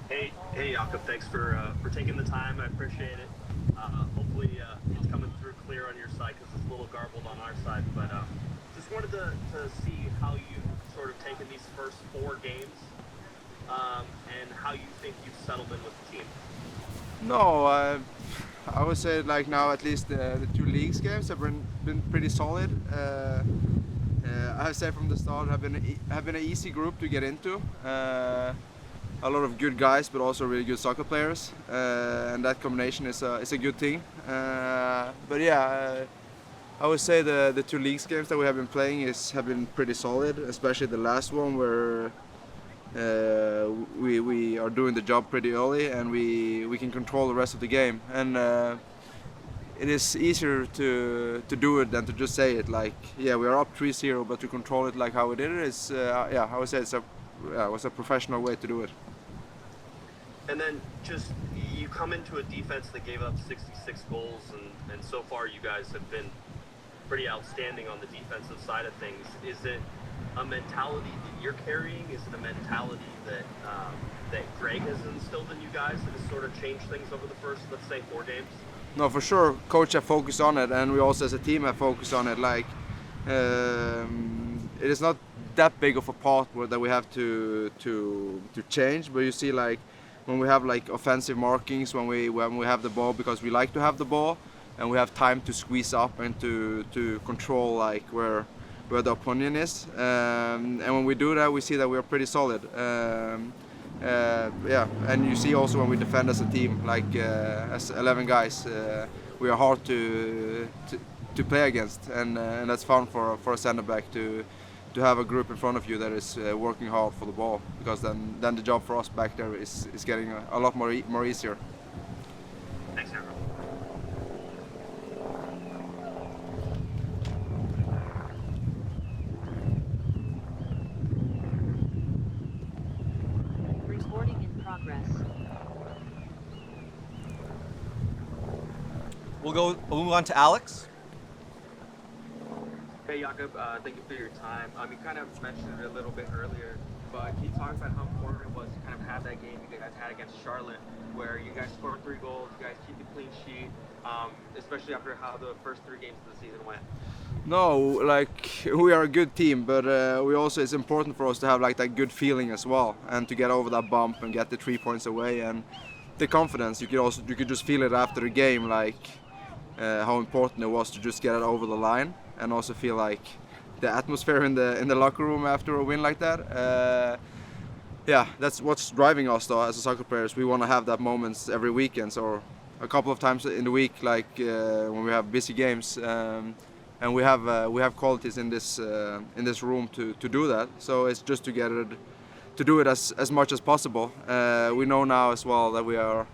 Hey, Jakob. Thanks for taking the time. I appreciate it. Hopefully, it's coming through clear on your side because it's a little garbled on our side. But just wanted to see how you sort of taken these first four games and how you think you've settled in with the team. No, I would say like now at least the two leagues games have been pretty solid. I have said from the start have been an easy group to get into. A lot of good guys, but also really good soccer players, and that combination is a good thing. But yeah, I would say the two leagues games that we have been playing have been pretty solid, especially the last one where we are doing the job pretty early and we can control the rest of the game. And it is easier to do it than to just say it. Like, yeah, we are up 3-0, but to control it like how we did it is, yeah, I would say it was a professional way to do it. And then just you come into a defense that gave up 66 goals, and so far you guys have been pretty outstanding on the defensive side of things. Is it a mentality that you're carrying? Is it a mentality that Greg has instilled in you guys that has sort of changed things over the first, let's say, four games? No, for sure, coach have focused on it, and we also as a team have focused on it. Like, it is not that big of a part that we have to change, but you see, like, when we have like offensive markings, when we have the ball, because we like to have the ball, and we have time to squeeze up and to control like where the opponent is, and when we do that, we see that we are pretty solid. Yeah, and you see also when we defend as a team, like as 11 guys, we are hard to play against, and that's fun for a center back to have a group in front of you that is working hard for the ball, because then the job for us back there is getting a lot more easier. Thanks, Jakob. Recording in progress. We'll move on to Alex. Hey Jakob, thank you for your time. You kind of mentioned it a little bit earlier, but can you talk about how important it was to kind of have that game you guys had against Charlotte, where you guys scored 3 goals, you guys keep the clean sheet, especially after how the first 3 games of the season went? No, like we are a good team, but we also it's important for us to have like that good feeling as well, and to get over that bump and get the 3 points away, and the confidence. You could just feel it after the game, like how important it was to just get it over the line, and also feel like the atmosphere in the locker room after a win like that. Yeah, that's what's driving us though as a soccer players. We want to have that moments every weekend or a couple of times in the week, like when we have busy games. And we have qualities in this room to do that. So it's just to get it to do it as much as possible. We know now as well that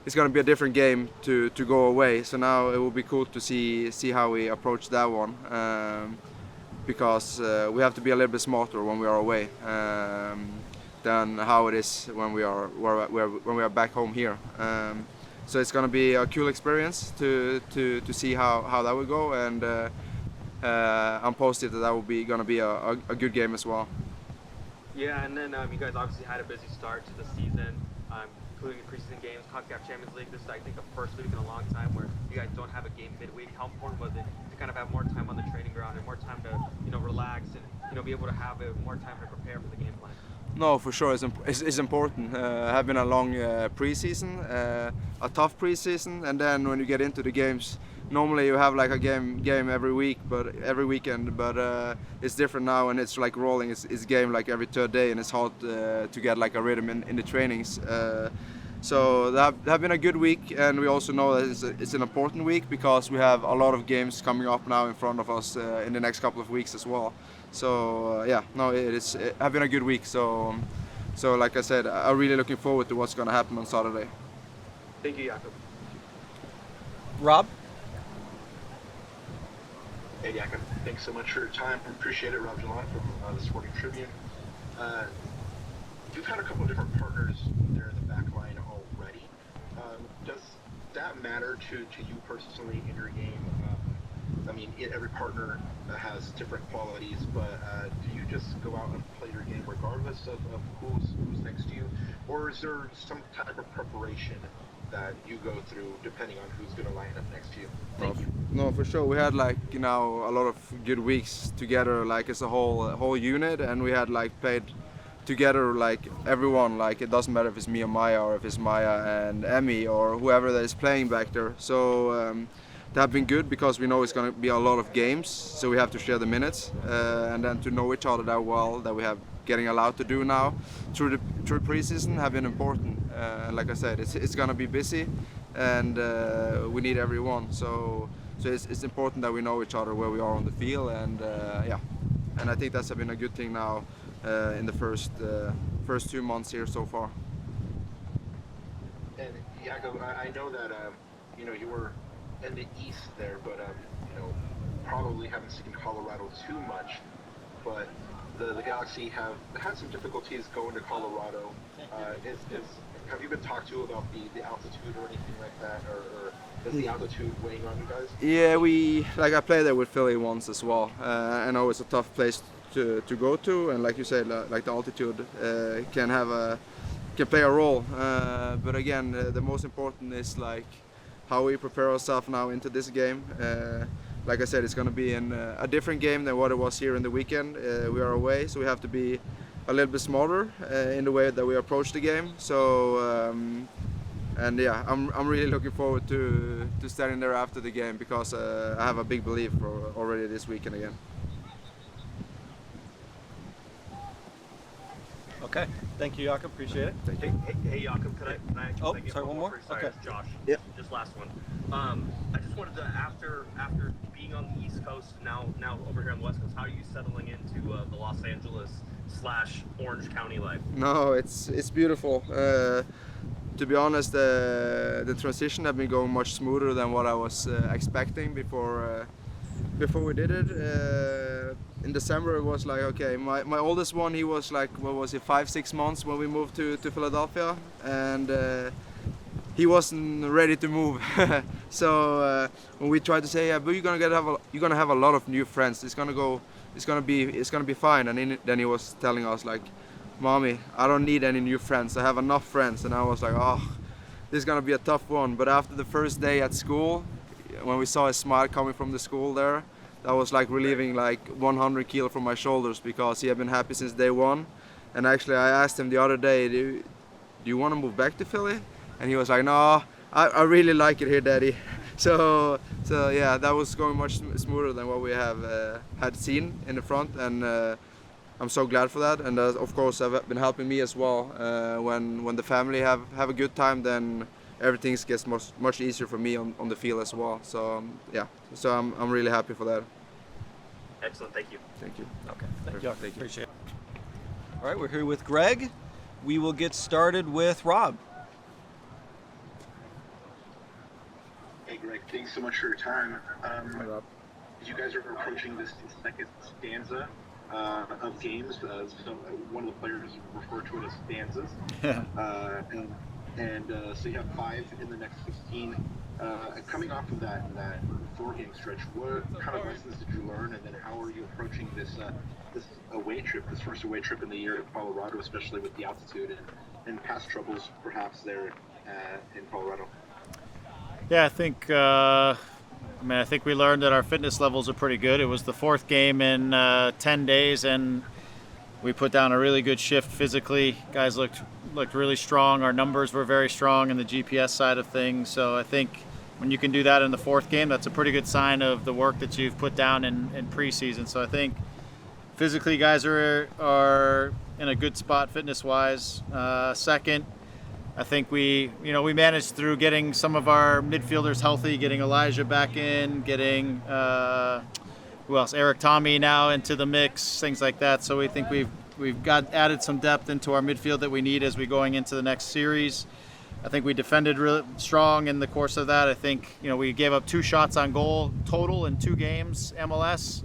it's going to be a different game to go away. So now it will be cool to see how we approach that one, because we have to be a little bit smarter when we are away than how it is when we are back home here. So it's going to be a cool experience to see how that will go, and I'm positive that will be going to be a good game as well. Yeah, and then you guys obviously had a busy start to the season, including the preseason games, CONCACAF Champions League. This is, I think, the first week in a long time where you guys don't have a game midweek. How important was it to kind of have more time on the training ground and more time to relax and be able to have more time to prepare for the game plan? No, for sure, it's important. Have been a long preseason, a tough preseason, and then when you get into the games, normally you have like a game every week, but every weekend. But it's different now, and it's like rolling. It's game like every third day, and it's hard to get like a rhythm in the trainings. So that have been a good week, and we also know that it's an important week because we have a lot of games coming up now in front of us in the next couple of weeks as well. So yeah, no, it have been a good week. So like I said, I'm really looking forward to what's going to happen on Saturday. Thank you, Jakob. Rob? Hey Jakob, thanks so much for your time. Appreciate it. Rob Jelani from the Sporting Tribune. You've had a couple of different partners there in the back line already. Does that matter to you personally in your game? I mean, every partner has different qualities, but do you just go out and play your game regardless of who's next to you, or is there some type of preparation that you go through depending on who's going to line up next to you? Thank you. No, for sure. We had like a lot of good weeks together, like as a whole unit, and we had like played together like everyone. Like it doesn't matter if it's me and Maya or if it's Maya and Emmy or whoever that is playing back there. So that have been good because we know it's going to be a lot of games, so we have to share the minutes and then to know each other that well that we have getting allowed to do now through preseason have been important. Like I said, it's going to be busy, and we need everyone. So it's important that we know each other where we are on the field, and and I think that's been a good thing now in the first 2 months here so far. And Jakob, I know that you were in the East there, but probably haven't seen Colorado too much. But the Galaxy have had some difficulties going to Colorado. Have you been talked to about the altitude or anything like that, or is the altitude weighing on you guys? Yeah, I played there with Philly once as well. I know it's a tough place to go to, and like you said, like the altitude can play a role. But again, the most important is like how we prepare ourselves now into this game. Like I said, it's going to be a different game than what it was here in the weekend. We are away, so we have to be a little bit smarter in the way that we approach the game. So, and yeah, I'm really looking forward to standing there after the game because I have a big belief for already this weekend again. Okay. Thank you, Jakob. Appreciate it. Thank you. Hey, Jakob, can I get sorry, one more? Sorry, Okay. it's Josh. Yeah. Just last one. I just wanted to, after being on the East Coast, now over here on the West Coast, how are you settling into the Los Angeles / Orange County life? No, it's beautiful. To be honest, the transition has been going much smoother than what I was expecting before we did it. In December it was like, okay, my oldest one, he was like, what was it, 5-6 months when we moved to Philadelphia, and he wasn't ready to move. So when we tried to say, yeah, but you're gonna have a lot of new friends. It's gonna be fine. And then he was telling us like, Mommy, I don't need any new friends. I have enough friends. And I was like, oh, this is gonna be a tough one. But after the first day at school, when we saw his smile coming from the school there, that was like relieving like 100 kilo from my shoulders because he had been happy since day one. And actually I asked him the other day, do you want to move back to Philly? And he was like, no, I really like it here, Daddy. So yeah, that was going much smoother than what we have had seen in the front, and I'm so glad for that. And of course have been helping me as well. When the family have a good time, then everything gets much easier for me on the field as well. So yeah, so I'm really happy for that. Excellent, thank you. Thank you. Okay. Thank you. Appreciate it. All right, we're here with Greg. We will get started with Rob. Hey, Greg, thanks so much for your time. Hi, Rob. You guys are approaching this second stanza of games. So one of the players referred to it as stanzas. So you have 5 in the next 16. Coming off of that 4-game stretch, what kind of lessons did you learn, and then how are you approaching this away trip, this first away trip in the year to Colorado, especially with the altitude and past troubles perhaps there in Colorado? Yeah, I think we learned that our fitness levels are pretty good. It was the 4th game in 10 days, and we put down a really good shift physically. Guys looked really strong. Our numbers were very strong in the GPS side of things. So I think when you can do that in the 4th game, that's a pretty good sign of the work that you've put down in preseason. So I think physically guys are in a good spot fitness-wise. Second, I think we managed through getting some of our midfielders healthy, getting Elijah back in, getting who else? Eric Tommy now into the mix, things like that. So we think we've added some depth into our midfield that we need as we're going into the next series. I think we defended really strong in the course of that. I think we gave up 2 shots on goal total in 2 games MLS,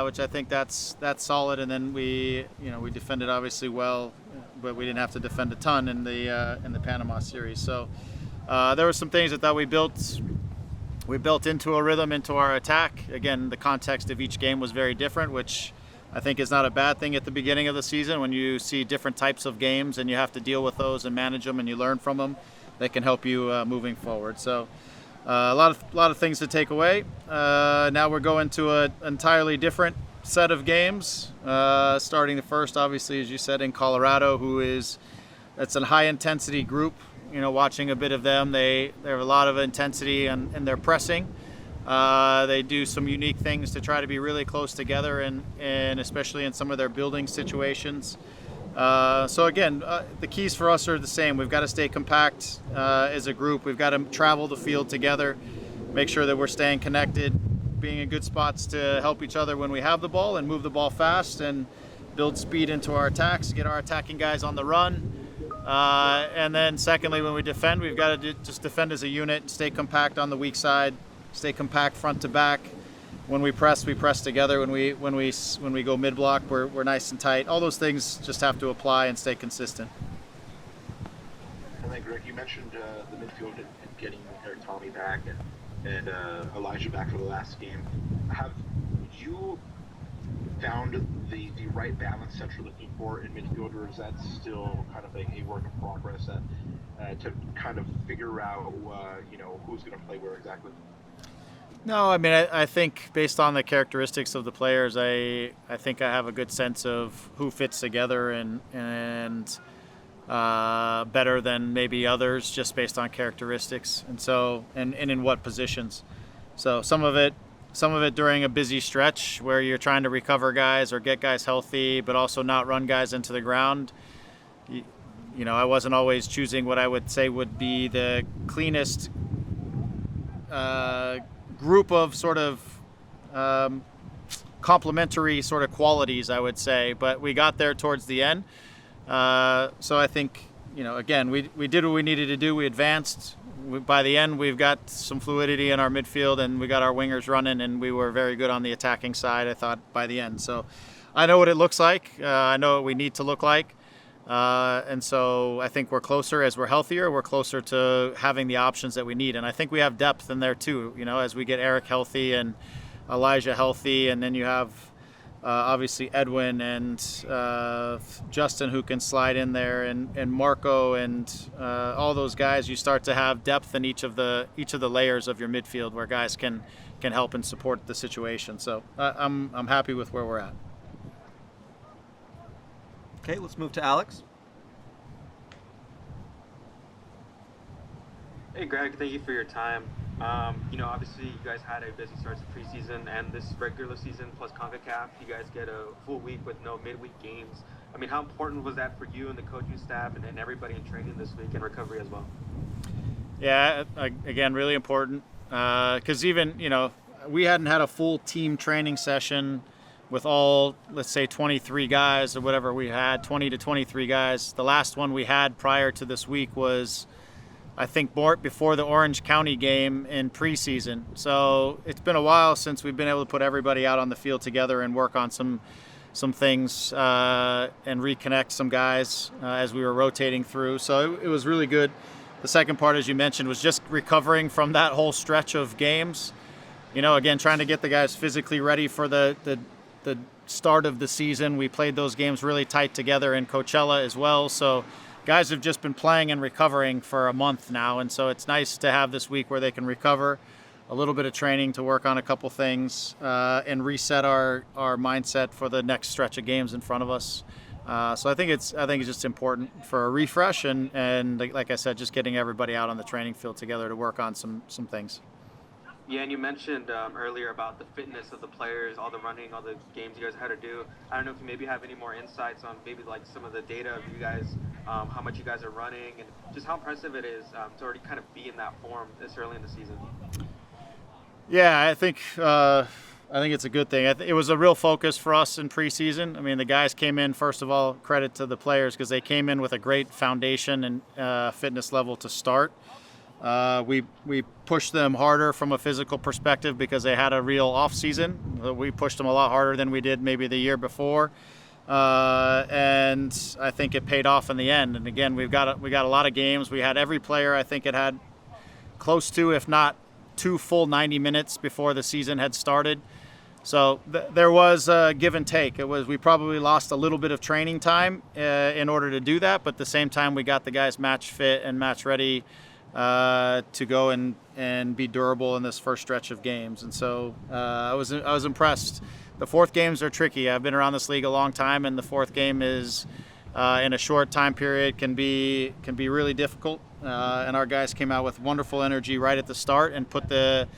which I think that's solid. And then we defended obviously well, but we didn't have to defend a ton in the Panama series. So there were some things that we built into a rhythm into our attack. Again, the context of each game was very different, which I think is not a bad thing at the beginning of the season when you see different types of games and you have to deal with those and manage them and you learn from them. That can help you moving forward. So a lot of things to take away. Now we're going to an entirely different set of games. Starting the first, obviously, as you said, in Colorado, that's a high intensity group. You know, watching a bit of them, they have a lot of intensity in their pressing. They do some unique things to try to be really close together, and especially in some of their building situations. So again, the keys for us are the same. We've got to stay compact as a group. We've got to travel the field together, make sure that we're staying connected, being in good spots to help each other when we have the ball and move the ball fast and build speed into our attacks, get our attacking guys on the run. And then secondly, when we defend, we've got to just defend as a unit, stay compact on the weak side, stay compact front to back. When we press together. When we go mid block, we're nice and tight. All those things just have to apply and stay consistent. And then Greg, you mentioned the midfield and getting Eric Tommy back and Elijah back for the last game. Have you found the right balance that you're looking for in midfield, or is that still kind of a work in progress to kind of figure out who's going to play where exactly? No, I mean, I think based on the characteristics of the players, I think I have a good sense of who fits together and better than maybe others, just based on characteristics, and in what positions. So some of it during a busy stretch where you're trying to recover guys or get guys healthy, but also not run guys into the ground. You know, I wasn't always choosing what I would say would be the cleanest group of sort of complementary sort of qualities, I would say, but we got there towards the end. So I think, again, we did what we needed to do. We advanced. By the end, we've got some fluidity in our midfield, and we got our wingers running, and we were very good on the attacking side, I thought, by the end. So I know what it looks like. I know what we need to look like. And so I think we're closer as we're healthier. We're closer to having the options that we need. And I think we have depth in there too, as we get Eric healthy and Elijah healthy. And then you have obviously Edwin and Justin who can slide in there, and Marco and all those guys. You start to have depth in each of the layers of your midfield where guys can help and support the situation. So I'm happy with where we're at. Okay, let's move to Alex. Hey Greg, thank you for your time. Obviously you guys had a busy start to preseason and this regular season plus CONCACAF. You guys get a full week with no midweek games. I mean, how important was that for you and the coaching staff and everybody in training this week and recovery as well? Yeah, again, really important because even, we hadn't had a full team training session with all, let's say, 23 guys or whatever we had, 20 to 23 guys. The last one we had prior to this week was, I think, before the Orange County game in preseason. So it's been a while since we've been able to put everybody out on the field together and work on some things and reconnect some guys as we were rotating through. So it was really good. The second part, as you mentioned, was just recovering from that whole stretch of games. Again, trying to get the guys physically ready for the start of the season. We played those games really tight together in Coachella as well. So guys have just been playing and recovering for a month now. And so it's nice to have this week where they can recover, a little bit of training to work on a couple things and reset our mindset for the next stretch of games in front of us. So I think it's just important for a refresh and like I said, just getting everybody out on the training field together to work on some things. Yeah, and you mentioned earlier about the fitness of the players, all the running, all the games you guys had to do. I don't know if you maybe have any more insights on maybe like some of the data of you guys, how much you guys are running, and just how impressive it is to already kind of be in that form this early in the season. Yeah, I think it's a good thing. It was a real focus for us in preseason. I mean, the guys came in, first of all, credit to the players because they came in with a great foundation and fitness level to start. We pushed them harder from a physical perspective because they had a real off season. We pushed them a lot harder than we did maybe the year before, and I think it paid off in the end. And again, we got a lot of games. We had every player. I think it had close to, if not 2 full 90 minutes before the season had started. So there was a give and take. We probably lost a little bit of training time in order to do that, but at the same time we got the guys match fit and match ready to go and be durable in this first stretch of games. And so I was impressed. The fourth games are tricky. I've been around this league a long time, and the fourth game is in a short time period can be really difficult. And our guys came out with wonderful energy right at the start and put the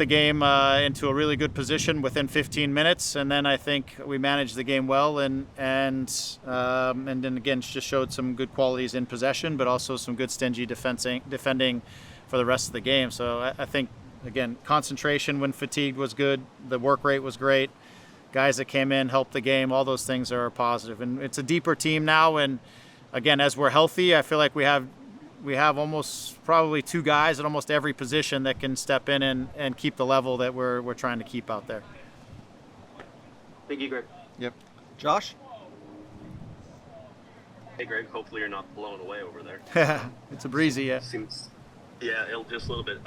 game into a really good position within 15 minutes, and then I think we managed the game well, and then again just showed some good qualities in possession, but also some good stingy defending for the rest of the game. So I think again concentration when fatigued was good, the work rate was great, guys that came in helped the game, all those things are positive, and it's a deeper team now. And again, as we're healthy, I feel like we have almost probably two guys at almost every position that can step in and keep the level that we're trying to keep out there. Thank you, Greg. Yep. Josh? Hey, Greg. Hopefully you're not blown away over there. It's a breezy, yeah. Seems, yeah, just a little bit.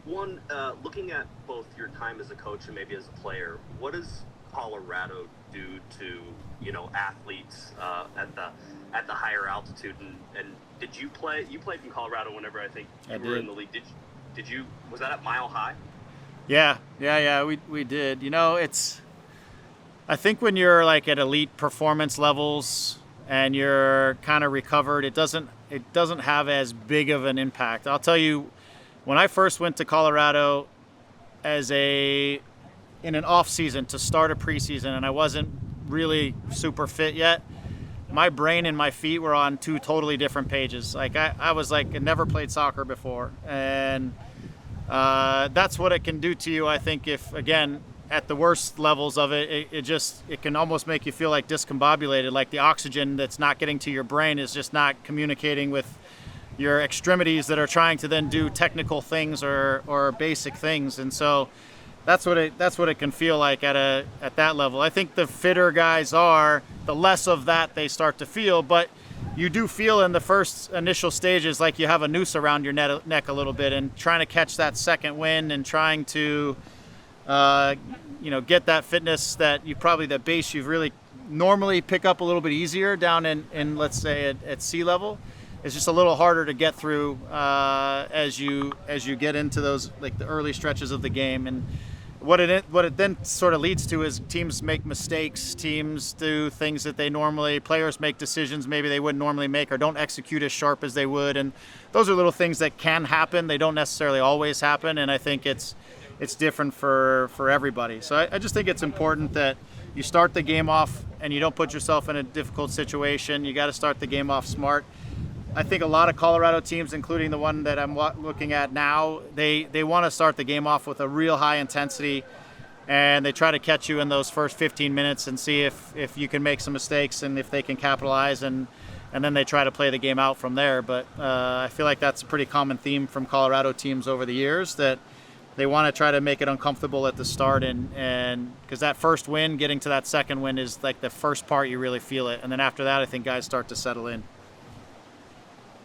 One, looking at both your time as a coach and maybe as a player, what does Colorado do to athletes at the higher altitude? And did you play? You played in Colorado whenever I think you were in the league. Did you? Was that at Mile High? Yeah. We did. I think when you're like at elite performance levels and you're kind of recovered, it doesn't have as big of an impact. I'll tell you, when I first went to Colorado in an off season to start a preseason, and I wasn't really super fit yet, my brain and my feet were on two totally different pages. Like I was like, I never played soccer before, and that's what it can do to you. I think if again at the worst levels of it, it can almost make you feel like discombobulated, like the oxygen that's not getting to your brain is just not communicating with your extremities that are trying to then do technical things or basic things. And so that's what it can feel like at that level. I think the fitter guys are, the less of that they start to feel, but you do feel in the first initial stages like you have a noose around your neck a little bit, and trying to catch that second wind and trying to get that fitness that that base you really normally pick up a little bit easier down in let's say at sea level. It's just a little harder to get through as you get into those like the early stretches of the game. And what it then sort of leads to is teams make mistakes, teams do things that players make decisions maybe they wouldn't normally make, or don't execute as sharp as they would, and those are little things that can happen. They don't necessarily always happen, and I think it's different for everybody. So I just think it's important that you start the game off and you don't put yourself in a difficult situation. You got to start the game off smart. I think a lot of Colorado teams, including the one that I'm looking at now, they want to start the game off with a real high intensity, and they try to catch you in those first 15 minutes and see if you can make some mistakes and if they can capitalize, and then they try to play the game out from there. But I feel like that's a pretty common theme from Colorado teams over the years, that they want to try to make it uncomfortable at the start, and because that first win, getting to that second win is like the first part you really feel it, and then after that I think guys start to settle in.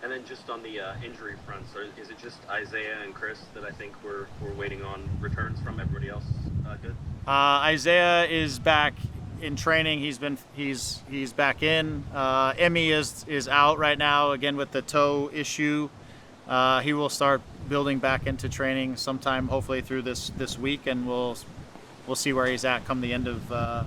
And then just on the injury front, so is it just Isaiah and Chris that I think we're waiting on returns from? Everybody else good? Isaiah is back in training. He's back in. Emmy is out right now again with the toe issue. He will start building back into training sometime, hopefully through this week, and we'll see where he's at come the end of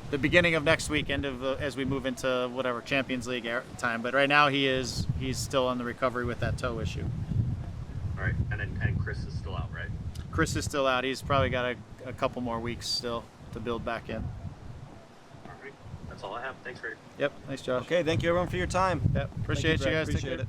the beginning of next week, as we move into whatever Champions League time. But right now he's still on the recovery with that toe issue. All right, and Chris is still out, right? Chris is still out. He's probably got a couple more weeks still to build back in. All right, that's all I have. Thanks, Ray. Yep, thanks, Josh. Okay, thank you everyone for your time. Yep, appreciate you guys. Appreciate it.